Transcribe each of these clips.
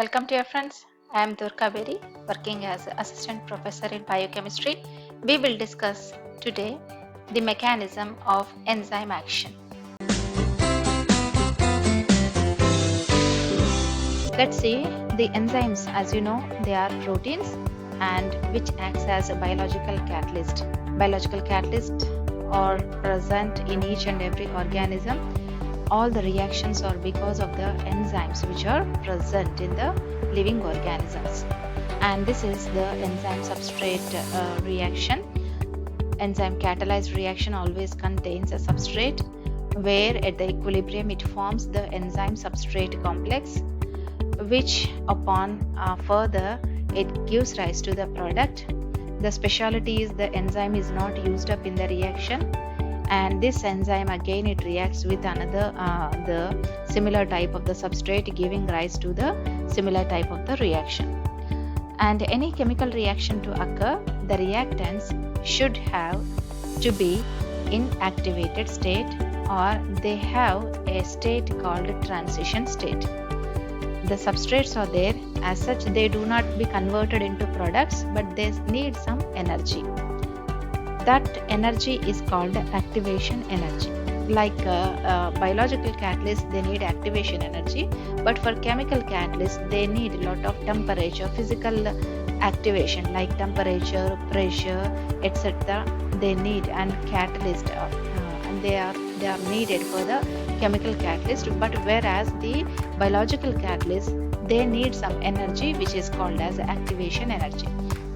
Welcome to your friends. I am Durga Beri, working as Assistant Professor in Biochemistry. We will discuss today the mechanism of enzyme action. Let's see the enzymes. As you know, they are proteins and which acts as a biological catalyst. Biological catalysts are present in each and every organism. All the reactions are because of the enzymes which are present in the living organisms, and this is the enzyme substrate reaction. Enzyme catalyzed reaction always contains a substrate where at the equilibrium it forms the enzyme substrate complex, which upon further it gives rise to the product. The specialty is the enzyme is not used up in the reaction, and this enzyme again it reacts with another the similar type of the substrate, giving rise to the similar type of the reaction. And any chemical reaction to occur, the reactants should have to be in activated state, or they have a state called transition state. The substrates are there, as such they do not be converted into products, but they need some energy. That energy is called activation energy. Like biological catalysts, they need activation energy, but for chemical catalysts they need a lot of temperature, physical activation like temperature, pressure, etc. they need, and catalyst and they are needed for the chemical catalyst. But whereas the biological catalyst, they need some energy which is called as activation energy.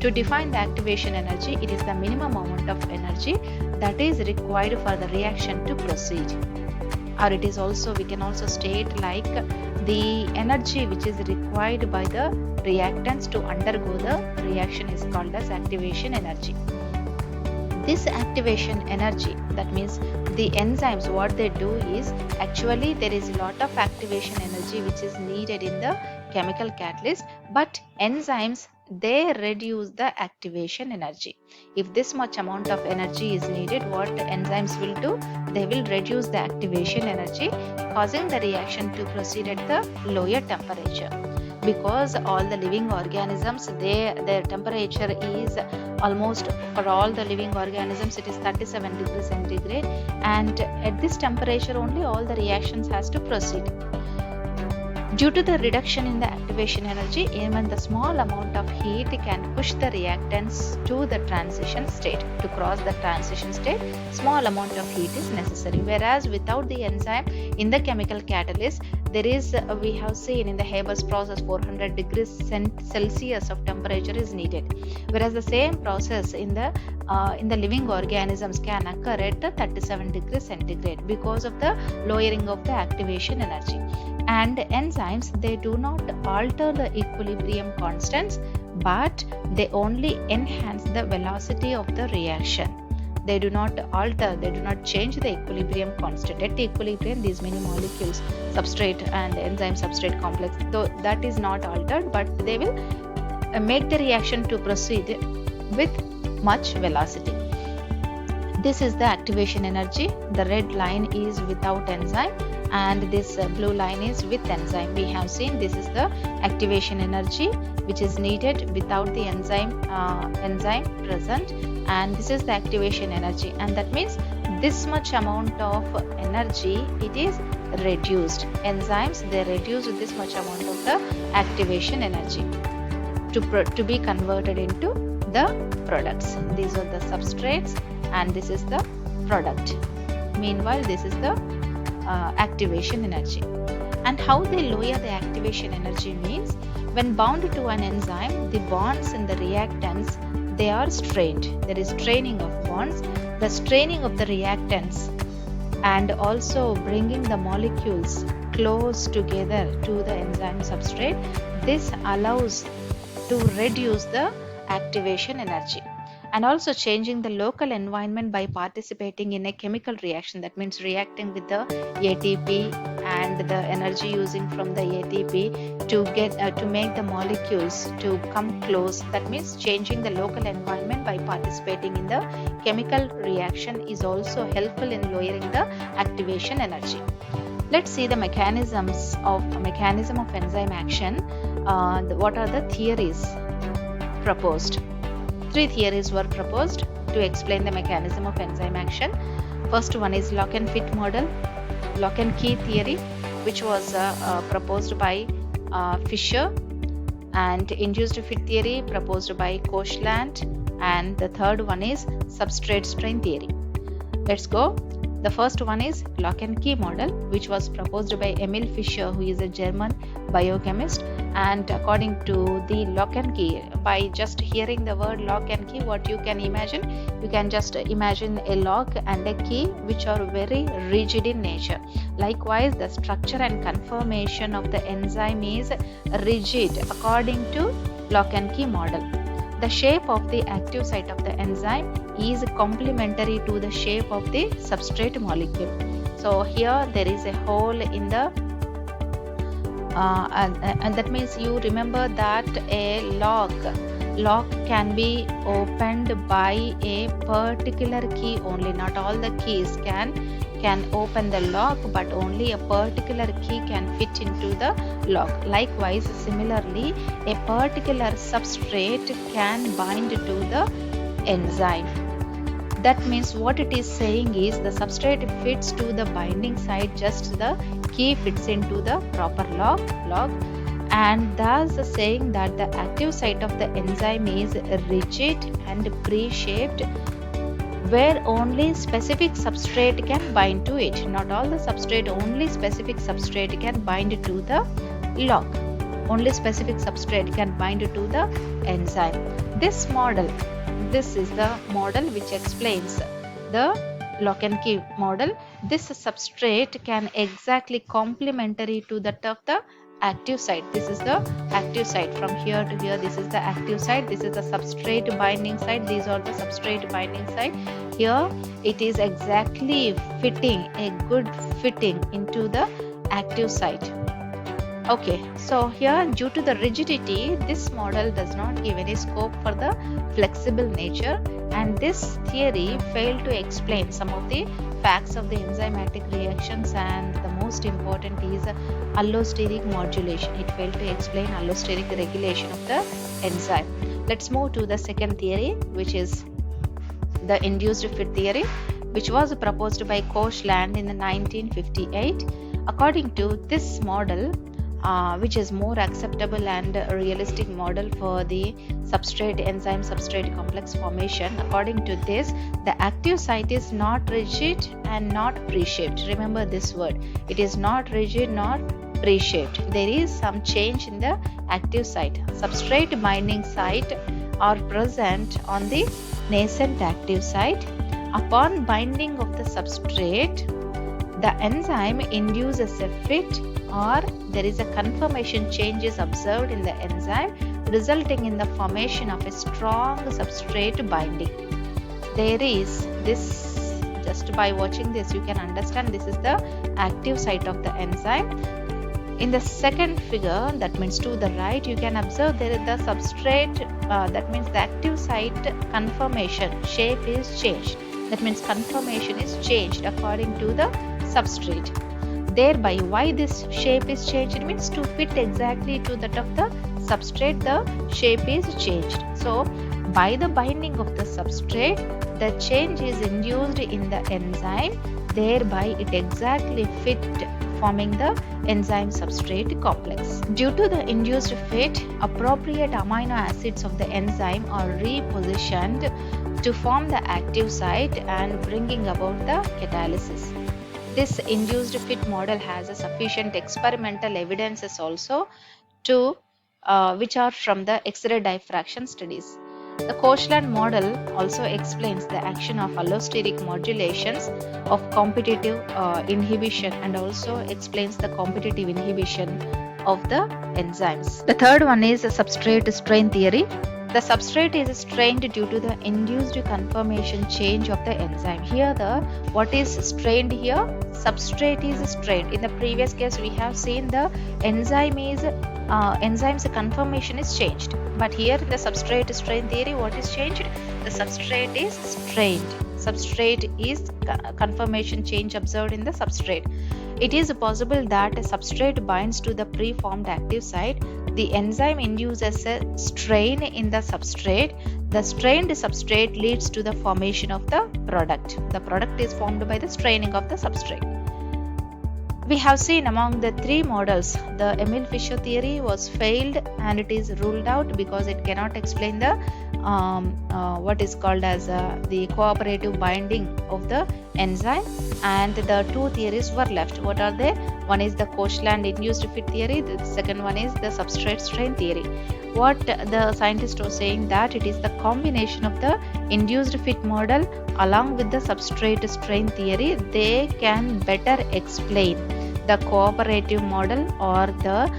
To define the activation energy, it is the minimum amount of energy that is required for the reaction to proceed. Or it is also, we can also state like the energy which is required by the reactants to undergo the reaction is called as activation energy. This activation energy, that means the enzymes, what they do is, actually there is a lot of activation energy which is needed in the chemical catalyst, but enzymes, they reduce the activation energy. If this much amount of energy is needed, what enzymes will do, they will reduce the activation energy, causing the reaction to proceed at the lower temperature. Because all the living organisms, their temperature is almost, for all the living organisms it is 37 degrees centigrade, and at this temperature only all the reactions has to proceed. Due to the reduction in the activation energy, even the small amount of heat can push the reactants to the transition state. To cross the transition state, small amount of heat is necessary. Whereas without the enzyme in the chemical catalyst, there is, we have seen in the Haber's process, 400 degrees Celsius of temperature is needed. Whereas the same process in the living organisms can occur at 37 degrees centigrade because of the lowering of the activation energy. And enzymes, they do not alter the equilibrium constants, but they only enhance the velocity of the reaction. They do not alter, they do not change the equilibrium constant. At equilibrium, these many molecules, substrate and enzyme substrate complex, though that is not altered, but they will make the reaction to proceed with much velocity. This is the activation energy. The red line is without enzyme, and this blue line is with enzyme. We have seen this is the activation energy which is needed without the enzyme present, and this is the activation energy, and that means this much amount of energy it is reduced. Enzymes, they reduce this much amount of the activation energy to be converted into the products. These are the substrates and this is the product. Meanwhile, this is the activation energy. And how they lower the activation energy means, when bound to an enzyme, the bonds in the reactants, they are strained. There is straining of bonds. The straining of the reactants and also bringing the molecules close together to the enzyme substrate, this allows to reduce the activation energy. And also changing the local environment by participating in a chemical reaction, that means reacting with the ATP and the energy using from the ATP to get to make the molecules to come close. That means changing the local environment by participating in the chemical reaction is also helpful in lowering the activation energy. Let's see the mechanism of enzyme action. What are the theories proposed? 3 theories were proposed to explain the mechanism of enzyme action. First one is lock and fit model, lock and key theory, which was proposed by Fischer, and induced fit theory proposed by Koshland, and the third one is substrate strain theory. Let's go. The first one is lock and key model, which was proposed by Emil Fischer, who is a German biochemist. And according to the lock and key, by just hearing the word lock and key, what you can imagine? You can just imagine a lock and a key which are very rigid in nature. Likewise, the structure and conformation of the enzyme is rigid according to lock and key model. The shape of the active site of the enzyme is complementary to the shape of the substrate molecule. So here there is a hole in the and that means you remember that a lock can be opened by a particular key only. Not all the keys can open the lock, but only a particular key can fit into the lock. Likewise, similarly, a particular substrate can bind to the enzyme. That means what it is saying is the substrate fits to the binding site, just the key fits into the proper lock, and thus saying that the active site of the enzyme is rigid and pre-shaped, where only specific substrate can bind to it. Not all the substrate, only specific substrate can bind to the lock. Only specific substrate can bind to the enzyme. This is the model which explains the lock and key model. This substrate can exactly complementary to that of the active site. This is the active site. From here to here, this is the active site. This is the substrate binding site. These are the substrate binding site. Here it is exactly fitting, a good fitting into the active site. Okay, so here due to the rigidity, this model does not give any scope for the flexible nature, and this theory failed to explain some of the facts of the enzymatic reactions, and the most important is allosteric modulation. It failed to explain allosteric regulation of the enzyme. Let's move to the second theory, which is the induced fit theory, which was proposed by Koshland in 1958. According to this model, which is more acceptable and realistic model for the substrate enzyme substrate complex formation. According to this, the active site is not rigid and not pre-shaped. Remember this word, it is not rigid nor pre-shaped. There is some change in the active site. Substrate binding site are present on the nascent active site. Upon binding of the substrate, the enzyme induces a fit, or there is a conformation change is observed in the enzyme, resulting in the formation of a strong substrate binding. There is this, just by watching this you can understand this is the active site of the enzyme. In the second figure, that means to the right, you can observe there is the substrate, that means the active site conformation shape is changed. That means conformation is changed according to the substrate. Thereby, why this shape is changed? It means to fit exactly to that of the substrate, the shape is changed. So, by the binding of the substrate, the change is induced in the enzyme. Thereby, it exactly fit, forming the enzyme substrate complex. Due to the induced fit, appropriate amino acids of the enzyme are repositioned to form the active site and bringing about the catalysis. This induced fit model has a sufficient experimental evidences also to which are from the X-ray diffraction studies. The Koshland model also explains the action of allosteric modulations of competitive inhibition, and also explains the competitive inhibition of the enzymes. The third one is a substrate strain theory. The substrate is strained due to the induced conformation change of the enzyme. Here what is strained here? Substrate is strained. In the previous case we have seen the enzyme's conformation is changed. But here in the substrate strain theory, what is changed? The substrate is strained. Substrate is conformation change observed in the substrate. It is possible that a substrate binds to the preformed active site. The enzyme induces a strain in the substrate. The strained substrate leads to the formation of the product. The product is formed by the straining of the substrate. We have seen among the three models, the Emil Fischer theory was failed and it is ruled out because it cannot explain the what is called as the cooperative binding of the enzyme, and the two theories were left. What are they? One is the Koshland induced fit theory, the second one is the substrate strain theory. What the scientists are saying that it is the combination of the induced fit model along with the substrate strain theory, they can better explain the cooperative model or the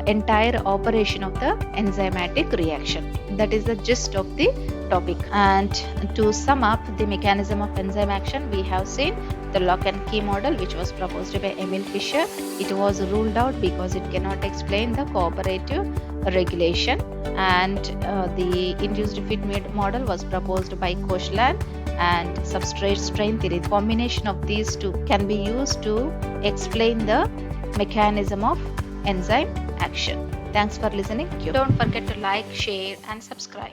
entire operation of the enzymatic reaction. That is the gist of the topic. And to sum up the mechanism of enzyme action, we have seen the lock and key model, which was proposed by Emil Fischer. It was ruled out because it cannot explain the cooperative regulation, and the induced fit model was proposed by Koshland, and substrate strain theory. The combination of these two can be used to explain the mechanism of enzyme action. Thanks for listening. Don't forget to like, share and subscribe.